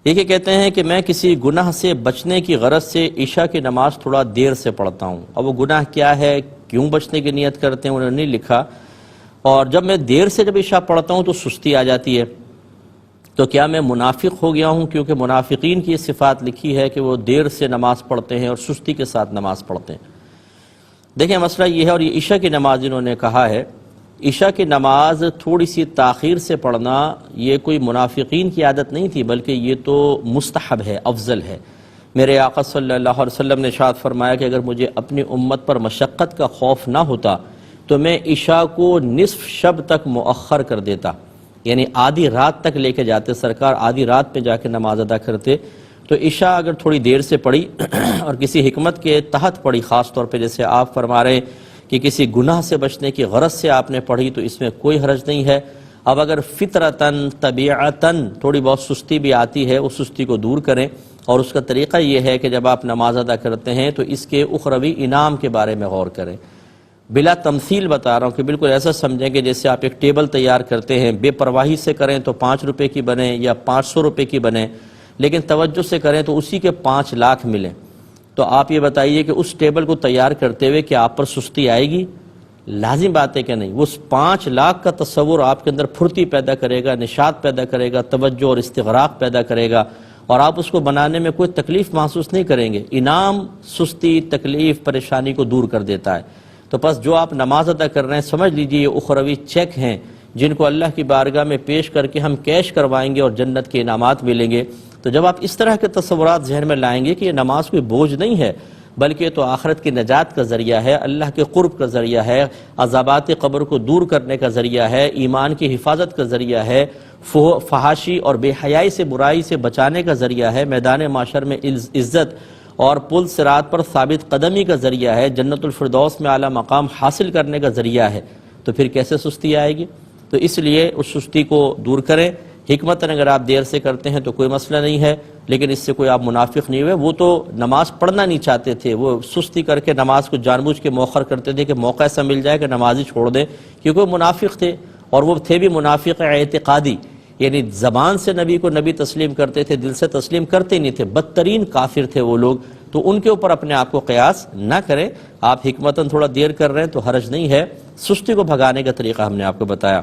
یہ کہتے ہیں کہ میں کسی گناہ سے بچنے کی غرض سے عشاء کی نماز تھوڑا دیر سے پڑھتا ہوں. اب وہ گناہ کیا ہے، کیوں بچنے کی نیت کرتے ہیں، انہوں نے نہیں لکھا. اور جب میں دیر سے جب عشاء پڑھتا ہوں تو سستی آ جاتی ہے، تو کیا میں منافق ہو گیا ہوں؟ کیونکہ منافقین کی یہ صفات لکھی ہے کہ وہ دیر سے نماز پڑھتے ہیں اور سستی کے ساتھ نماز پڑھتے ہیں. دیکھیں مسئلہ یہ ہے، اور یہ عشاء کی نماز انہوں نے کہا ہے، عشاء کی نماز تھوڑی سی تاخیر سے پڑھنا یہ کوئی منافقین کی عادت نہیں تھی، بلکہ یہ تو مستحب ہے، افضل ہے. میرے آقا صلی اللہ علیہ وسلم نے ارشاد فرمایا کہ اگر مجھے اپنی امت پر مشقت کا خوف نہ ہوتا تو میں عشاء کو نصف شب تک مؤخر کر دیتا، یعنی آدھی رات تک لے کے جاتے سرکار، آدھی رات پہ جا کے نماز ادا کرتے. تو عشاء اگر تھوڑی دیر سے پڑھی اور کسی حکمت کے تحت پڑھی، خاص طور پہ جیسے آپ فرما رہے ہیں کہ کسی گناہ سے بچنے کی غرض سے آپ نے پڑھی، تو اس میں کوئی حرج نہیں ہے. اب اگر فطرتاً طبیعتاً تھوڑی بہت سستی بھی آتی ہے، اس سستی کو دور کریں. اور اس کا طریقہ یہ ہے کہ جب آپ نماز ادا کرتے ہیں تو اس کے اخروی انعام کے بارے میں غور کریں. بلا تمثیل بتا رہا ہوں کہ بالکل ایسا سمجھیں کہ جیسے آپ ایک ٹیبل تیار کرتے ہیں، بے پرواہی سے کریں تو 5 روپے کی بنے یا 500 روپے کی بنے، لیکن توجہ سے کریں تو اسی کے 5 لاکھ ملیں. تو آپ یہ بتائیے کہ اس ٹیبل کو تیار کرتے ہوئے کہ آپ پر سستی آئے گی؟ لازم بات ہے کہ نہیں. وہ 5 لاکھ کا تصور آپ کے اندر پھرتی پیدا کرے گا، نشاط پیدا کرے گا، توجہ اور استغراق پیدا کرے گا، اور آپ اس کو بنانے میں کوئی تکلیف محسوس نہیں کریں گے. انعام سستی، تکلیف، پریشانی کو دور کر دیتا ہے. تو پس جو آپ نماز ادا کر رہے ہیں سمجھ لیجئے یہ اخروی چیک ہیں جن کو اللہ کی بارگاہ میں پیش کر کے ہم کیش کروائیں گے اور جنت کے انعامات ملیں گے. تو جب آپ اس طرح کے تصورات ذہن میں لائیں گے کہ یہ نماز کوئی بوجھ نہیں ہے، بلکہ یہ تو آخرت کی نجات کا ذریعہ ہے، اللہ کے قرب کا ذریعہ ہے، عذابات قبر کو دور کرنے کا ذریعہ ہے، ایمان کی حفاظت کا ذریعہ ہے، فحاشی اور بے حیائی سے، برائی سے بچانے کا ذریعہ ہے، میدان معاشر میں عزت اور پل صراط پر ثابت قدمی کا ذریعہ ہے، جنت الفردوس میں اعلیٰ مقام حاصل کرنے کا ذریعہ ہے، تو پھر کیسے سستی آئے گی؟ تو اس لیے اس سستی کو دور کریں. حکمتاً اگر آپ دیر سے کرتے ہیں تو کوئی مسئلہ نہیں ہے، لیکن اس سے کوئی آپ منافق نہیں ہوئے. وہ تو نماز پڑھنا نہیں چاہتے تھے، وہ سستی کر کے نماز کو جان بوجھ کے مؤخر کرتے تھے کہ موقع ایسا مل جائے کہ نماز ہی چھوڑ دیں، کیونکہ وہ منافق تھے. اور وہ تھے بھی منافق اعتقادی، یعنی زبان سے نبی کو نبی تسلیم کرتے تھے، دل سے تسلیم کرتے نہیں تھے، بدترین کافر تھے وہ لوگ. تو ان کے اوپر اپنے آپ کو قیاس نہ کریں. آپ حکمتاً تھوڑا دیر کر رہے ہیں تو حرج نہیں ہے. سستی کو بھگانے کا طریقہ ہم نے آپ کو بتایا.